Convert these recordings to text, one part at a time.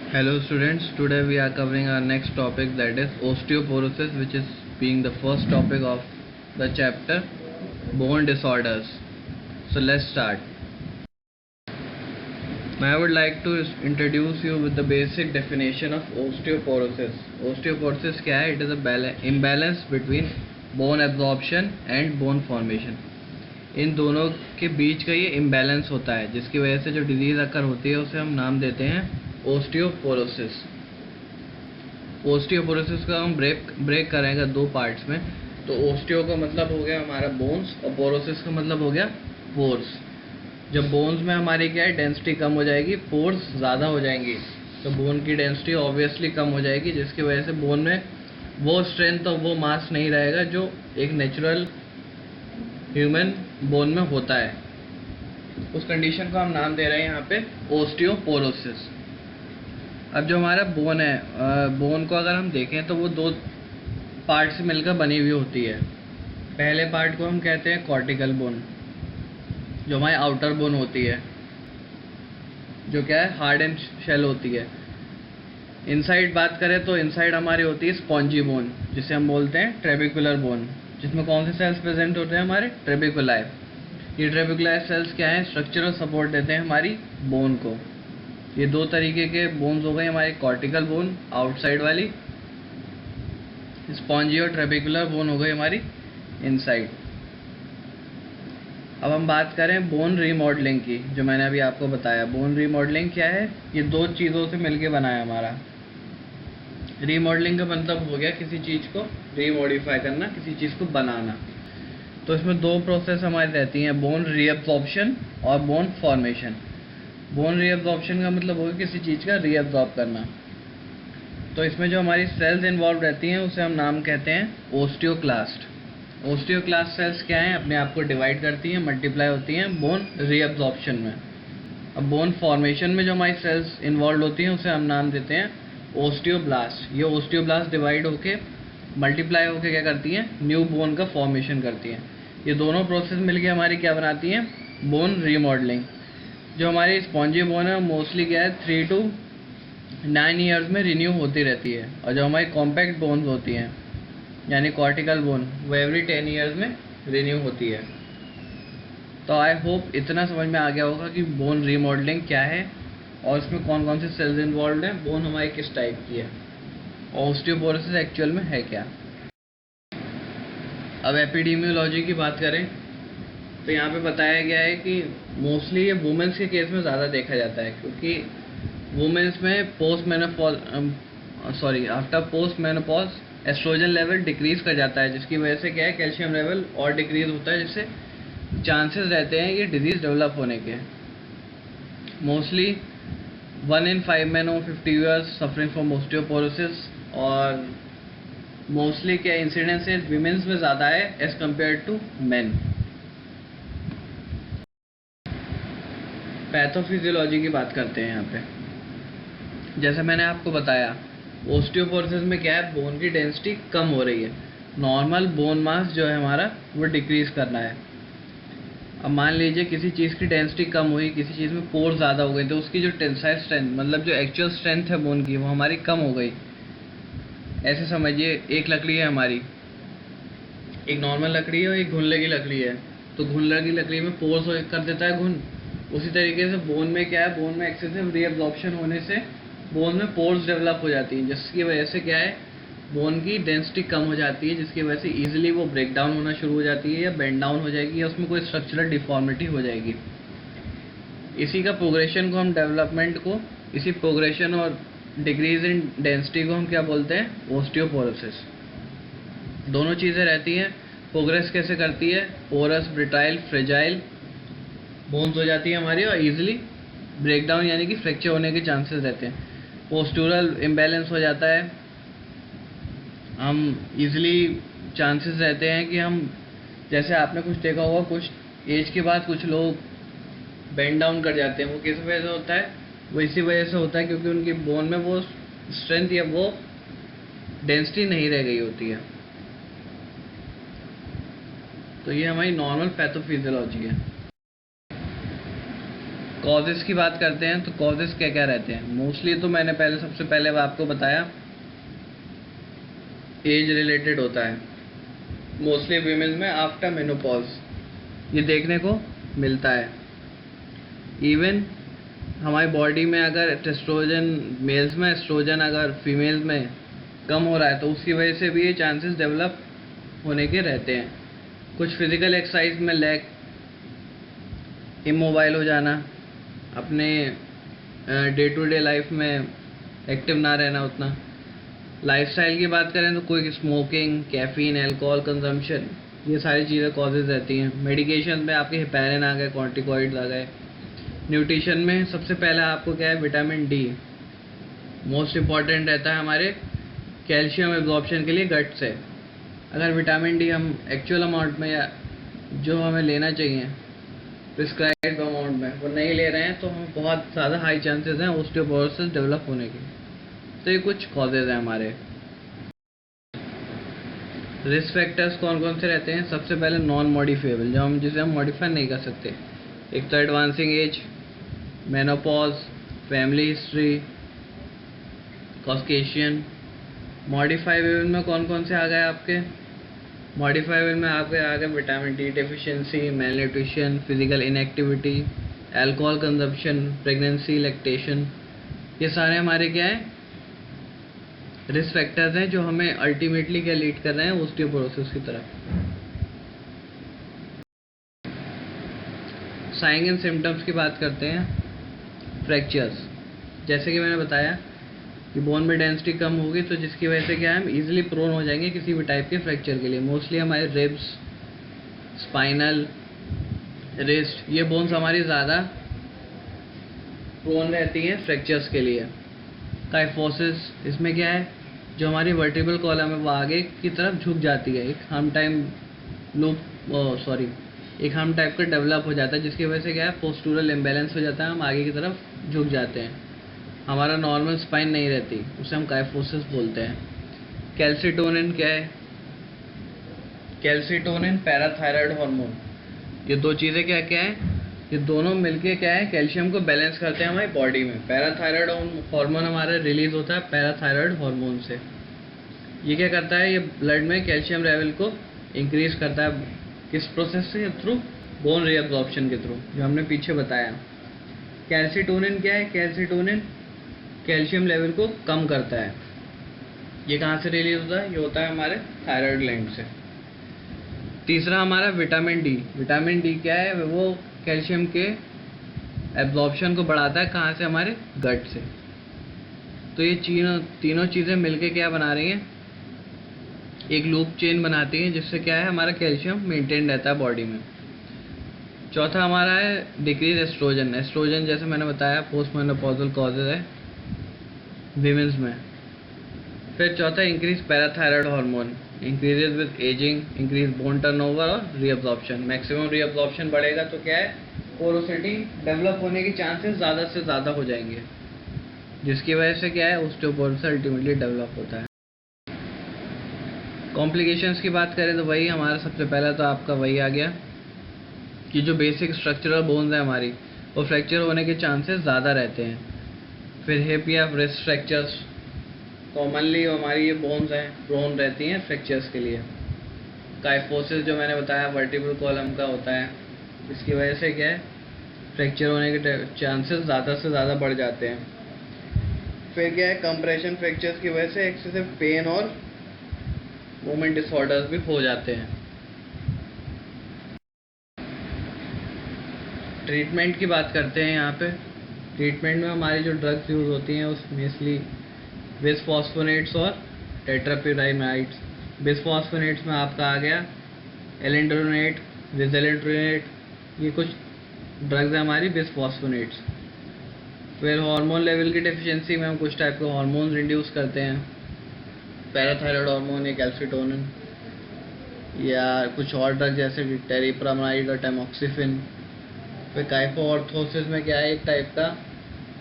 Hello students, today we are covering our next topic, that is osteoporosis, which is being the first topic of the chapter bone disorders. So let's start. I would like to introduce you with the basic definition of osteoporosis. Osteoporosis क्या है? It is a imbalance between bone absorption and bone formation. इन दोनों के बीच का ये imbalance होता है, जिसकी वजह से जो डिजीज़ अकर होती है उसे हम नाम देते हैं ओस्टियोपोरोसिस। ओस्टियोपोरोसिस का हम ब्रेक करेंगे दो पार्ट्स में। तो ओस्टियो का मतलब हो गया हमारा बोन्स और पोरोसिस का मतलब हो गया पोर्स। जब बोन्स में हमारी क्या है, डेंसिटी कम हो जाएगी, पोर्स ज़्यादा हो जाएंगी, तो बोन की डेंसिटी ऑब्वियसली कम हो जाएगी, जिसकी वजह से बोन में वो स्ट्रेंथ और वो मास नहीं रहेगा जो एक नेचुरल ह्यूमन बोन में होता है। उस कंडीशन को हम नाम दे रहे हैं यहाँ पे ओस्टियोपोरोसिस। अब जो हमारा बोन है, बोन को अगर हम देखें तो वो दो पार्ट से मिलकर बनी हुई होती है। पहले पार्ट को हम कहते हैं कॉर्टिकल बोन, जो हमारी आउटर बोन होती है, जो क्या है, हार्ड एंड शेल होती है। इनसाइड बात करें तो इनसाइड हमारी होती है स्पॉन्जी बोन, जिसे हम बोलते हैं ट्रेबिकुलर बोन, जिसमें कौन से सेल्स प्रेजेंट होते हैं, हमारे ट्रेबिकुलाई। ये ट्रेबिकुलाई सेल्स क्या है, स्ट्रक्चरल सपोर्ट देते हैं हमारी बोन को। ये दो तरीके के बोन्स हो गए हमारी, कॉर्टिकल बोन आउटसाइड वाली, स्पॉन्जी और ट्रेबिकुलर बोन हो गई हमारी इनसाइड। अब हम बात करें बोन रीमॉडलिंग की, जो मैंने अभी आपको बताया। बोन रीमॉडलिंग क्या है, ये दो चीज़ों से मिलके बना है हमारा। रीमॉडलिंग का मतलब हो गया किसी चीज़ को रीमॉडिफाई करना, किसी चीज़ को बनाना। तो इसमें दो प्रोसेस हमारी रहती हैं, बोन रीअब्जॉर्प्शन और बोन फॉर्मेशन। बोन रीअब्जॉर्प्शन का मतलब होगा किसी चीज़ का रीअब्जॉर्ब करना। तो इसमें जो हमारी सेल्स इन्वॉल्व रहती हैं उसे हम नाम कहते हैं ओस्टियोक्लास्ट। ओस्टियोक्लास्ट सेल्स क्या हैं, अपने आप को डिवाइड करती हैं, मल्टीप्लाई होती हैं बोन रीअब्जॉर्प्शन में। अब बोन फॉर्मेशन में जो हमारी सेल्स इन्वॉल्व होती हैं उसे हम नाम देते हैं ओस्टियोब्लास्ट। ये ओस्टियोब्लास्ट डिवाइड होके मल्टीप्लाई होके क्या करती हैं, न्यू बोन का फॉर्मेशन करती हैं। ये दोनों प्रोसेस मिलके हमारी क्या बनाती हैं, बोन रीमॉडलिंग। जो हमारी स्पॉन्जी बोन है मोस्टली क्या है, 3 to 9 ईयर्स में रिन्यू होती रहती है, और जो हमारी कॉम्पैक्ट बोन्स होती हैं यानी कॉर्टिकल बोन, वो एवरी 10 ईयर्स में रिन्यू होती है। तो आई होप इतना समझ में आ गया होगा कि बोन रीमॉडलिंग क्या है और इसमें कौन कौन से सेल्स इन्वॉल्व हैं, बोन हमारी किस टाइप की है, और ओस्टियोपोरोसिस एक्चुअल में है क्या। अब एपिडेमियोलॉजी की बात करें तो यहाँ पे बताया गया है कि मोस्टली ये वुमेंस के केस में ज़्यादा देखा जाता है, क्योंकि वुमेंस में after post menopause estrogen level decrease कर जाता है, जिसकी वजह से क्या है, कैल्शियम लेवल और डिक्रीज होता है, जिससे चांसेस रहते हैं ये डिजीज़ डेवलप होने के। Mostly 1 in 5 men over 50 years suffering from osteoporosis, और मोस्टली क्या इंसिडेंस है विमेंस में ज़्यादा है as compare to men. Pathophysiology की बात करते हैं यहाँ पे। जैसे मैंने आपको बताया, ओस्टियोपोरोसिस में क्या है, बोन की डेंसिटी कम हो रही है, नॉर्मल बोन मास जो है हमारा वो डिक्रीज करना है। अब मान लीजिए किसी चीज़ की डेंसिटी कम हुई, किसी चीज़ में पोर ज़्यादा हो गई, तो उसकी जो टेंसाइल स्ट्रेंथ, मतलब जो एक्चुअल स्ट्रेंथ है बोन की, वो हमारी कम हो गई। ऐसे समझिए, एक लकड़ी है हमारी, एक नॉर्मल लकड़ी है और एक घुनले की लकड़ी है। तो घुनले की लकड़ी में पोर्स कर देता है घुन, उसी तरीके से बोन में क्या है, बोन में एक्सेसिव रीअब्जॉर्प्शन होने से बोन में पोर्स डेवलप हो जाती हैं, जिसकी वजह से क्या है, बोन की डेंसिटी कम हो जाती है, जिसकी वजह से ईजिली वो ब्रेक डाउन होना शुरू हो जाती है, या बेंड डाउन हो जाएगी, या उसमें कोई स्ट्रक्चरल डिफॉर्मिटी हो जाएगी। इसी का प्रोग्रेशन को हम डेवलपमेंट को, इसी प्रोग्रेशन और डिक्रीज इन डेंसिटी को हम क्या बोलते हैं, ओस्टियोपोरोसिस। दोनों चीज़ें रहती हैं। प्रोग्रेस कैसे करती है, पोरस, ब्रिटाइल, फ्रेजाइल बोन्स हो जाती है हमारी, और ईजिली ब्रेक डाउन यानी कि फ्रैक्चर होने के चांसेस रहते हैं। पोस्टूरल इम्बैलेंस हो जाता है, हम ईजिली चांसेस रहते हैं कि हम, जैसे आपने कुछ देखा होगा, कुछ एज के बाद कुछ लोग बेंड डाउन कर जाते हैं। वो किस वजह से होता है, वो इसी वजह से होता है क्योंकि उनकी बोन में वो स्ट्रेंथ या वो डेंसिटी नहीं रह गई होती है। तो ये हमारी नॉर्मल पैथोफिजियोलॉजी है। कॉजेज़ की बात करते हैं तो कॉजेज़ क्या क्या रहते हैं मोस्टली, तो मैंने सबसे पहले आपको बताया एज रिलेटेड होता है मोस्टली वीमेन में आफ्टर मेनोपॉज ये देखने को मिलता है। इवन हमारी बॉडी में अगर टेस्ट्रोजन मेल्स में, एस्ट्रोजन अगर फीमेल्स में कम हो रहा है तो उसकी वजह से भी ये चांसेस डेवलप होने के रहते हैं। कुछ फिजिकल एक्सरसाइज में लैक, इमोबाइल हो जाना, अपने डे टू डे लाइफ में एक्टिव ना रहना उतना। लाइफस्टाइल की बात करें तो कोई स्मोकिंग, कैफीन, अल्कोहल कंजम्पशन, ये सारी चीज़ें कॉजेज़ रहती हैं। मेडिकेशन में आपके हेपेरिन आ गए, कॉर्टिकॉइड्स आ गए। न्यूट्रिशन में सबसे पहला आपको क्या है, विटामिन डी मोस्ट इम्पॉर्टेंट रहता है हमारे कैल्शियम एब्जॉर्प्शन के लिए गट से। अगर विटामिन डी हम एक्चुअल अमाउंट में या जो हमें लेना चाहिए प्रिस्क्राइब्ड अमाउंट में वो नहीं ले रहे हैं तो हम बहुत ज़्यादा हाई चांसेस हैं ऑस्टियोपोरोसिस डेवलप होने के। तो ये कुछ कॉजेज़ हैं हमारे। रिस्क फैक्टर्स कौन कौन से रहते हैं? सबसे पहले नॉन मॉडिफाइबल, जिसे हम मॉडिफाई नहीं कर सकते। एक तो advancing age, menopause, family history, Caucasian. Modifiable में कौन कौन से आ गए आपके? मॉडिफाइबल में आपके आ गए vitamin D deficiency, malnutrition, physical inactivity, alcohol consumption, pregnancy, lactation. ये सारे हमारे क्या है, रिस्क फैक्टर्स हैं जो हमें अल्टीमेटली क्या लीड कर रहे हैं ऑस्टियोपोरोसिस की तरफ। साइन एंड सिम्टम्स की बात करते हैं। फ्रैक्चर्स, जैसे कि मैंने बताया कि बोन में डेंसिटी कम होगी तो जिसकी वजह से क्या है, हम इजीली प्रोन हो जाएंगे किसी भी टाइप के फ्रैक्चर के लिए। मोस्टली हमारे रिब्स, स्पाइनल, रिस्ट, ये बोन्स हमारी ज़्यादा प्रोन रहती हैं फ्रैक्चर्स के लिए। काइफोसिस, इसमें क्या है, जो हमारी वर्टिब्रल कॉलम है वो आगे की तरफ झुक जाती है। एक हम टाइप का डेवलप हो जाता है जिसकी वजह से क्या है, पोस्टूरल इम्बैलेंस हो जाता है, हम आगे की तरफ झुक जाते हैं। हमारा नॉर्मल स्पाइन नहीं रहती, उसे हम काइफोसिस बोलते हैं। कैल्सिटोनिन क्या है? Calcitonin parathyroid hormone. ये दो चीज़ें क्या क्या है, ये दोनों मिलके क्या है, कैल्शियम को बैलेंस करते हैं हमारी बॉडी में। पैराथायराइड हार्मोन हमारा रिलीज होता है पैराथायराइड हार्मोन से। ये क्या करता है, ये ब्लड में कैल्शियम लेवल को इंक्रीज करता है। किस प्रोसेस से? थ्रू बोन रीअब्जॉर्प्शन के थ्रू, जो हमने पीछे बताया। कैल्सिटोनिन क्या है? कैल्सिटोनिन कैल्शियम लेवल को कम करता है। ये कहाँ से रिलीज होता है? ये होता है हमारे थायराइड ग्लैंड से। तीसरा हमारा विटामिन डी। विटामिन डी क्या है, वो कैल्शियम के एब्जॉर्प्शन को बढ़ाता है। कहाँ से? हमारे गट से। तो ये तीनों चीज़ें मिलके क्या बना रही हैं, एक लूप चेन बनाती हैं जिससे क्या है, हमारा कैल्शियम मेंटेन रहता है बॉडी में। चौथा हमारा है डिक्रीज एस्ट्रोजन। एस्ट्रोजन जैसे मैंने बताया पोस्ट मेनोपॉजल कॉजेज है वीमेंस में। फिर चौथा increase parathyroid hormone, increases with ageing, increase bone turnover और रीअब्जॉर्प्शन। मैक्सिमम रीअब्जॉर्प्शन बढ़ेगा तो क्या है, पोरोसिटी डेवलप होने के चांसेस ज़्यादा से ज़्यादा हो जाएंगे, जिसकी वजह से क्या है, ऑस्टियोपोरोसिस अल्टीमेटली डेवलप होता है। कॉम्प्लिकेशंस की बात करें तो वही हमारा सबसे पहला तो आपका वही आ गया कि जो बेसिक स्ट्रक्चरल बोन्स है हमारी, वो फ्रैक्चर होने के चांसेस ज़्यादा रहते हैं। फिर हिप या रिस्ट फ्रैक्चर्स, कॉमनली हमारी ये बोन्स हैं प्रोन रहती हैं फ्रैक्चर्स के लिए। काइफोसिस जो मैंने बताया वर्टिब्रल कॉलम का होता है, इसकी वजह से क्या है, फ्रैक्चर होने के चांसेस ज़्यादा से ज़्यादा बढ़ जाते हैं। फिर क्या है, कंप्रेशन फ्रैक्चर्स की वजह से एक्सेसिव पेन और मूवमेंट डिसऑर्डर्स भी हो जाते हैं। ट्रीटमेंट की बात करते हैं यहाँ पे। ट्रीटमेंट में हमारी जो ड्रग्स यूज़ होती हैं उसमें मोस्टली बिसफॉस्फोनेट्स और टेट्रापिरामाइड्स। बिसफॉस्फोनेट्स में आपका आ गया एलेंड्रोनेट, रिजेलेंट्रोनेट, ये कुछ ड्रग्स हैं हमारी बिसफॉस्फोनेट्स। फिर हार्मोन लेवल की डेफिशिएंसी में हम कुछ टाइप के हार्मोन्स इंड्यूस करते हैं, पैराथायराइड हार्मोन या कैल्सिटोनिन, या कुछ और ड्रग जैसे टेरिप्रामाइड और टैमोक्सिफिन। फिर काइफोऑर्थोसिस में क्या है, एक टाइप का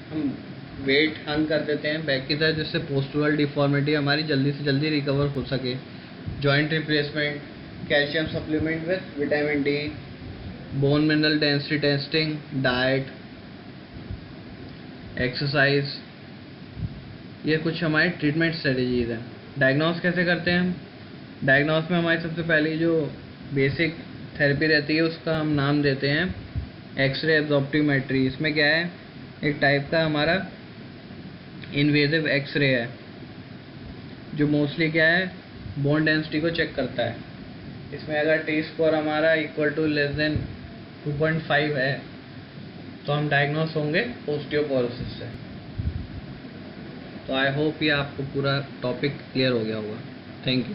हम वेट हंग कर देते हैं बैक की तरफ, जिससे पोस्टुरल डिफॉर्मिटी हमारी जल्दी से जल्दी रिकवर हो सके। Joint replacement, calcium supplement with vitamin D, bone mineral density testing, diet, exercise, ये कुछ हमारी ट्रीटमेंट स्ट्रेटजीज हैं। डायग्नोस कैसे करते हैं हम? डायग्नोस में हमारी सबसे पहली जो बेसिक थेरेपी रहती है उसका हम नाम देते हैं एक्सरे एब्जॉर्प्टियोमेट्री। इसमें क्या है, एक टाइप का हमारा इन्वेजिव एक्सरे है जो मोस्टली क्या है, बोन डेंसिटी को चेक करता है। इसमें अगर टी स्कोर हमारा इक्वल टू लेस देन 2.5 है तो हम डायग्नोस होंगे ओस्टियोपोरोसिस से। तो आई होप ये आपको पूरा टॉपिक क्लियर हो गया होगा। Thank you.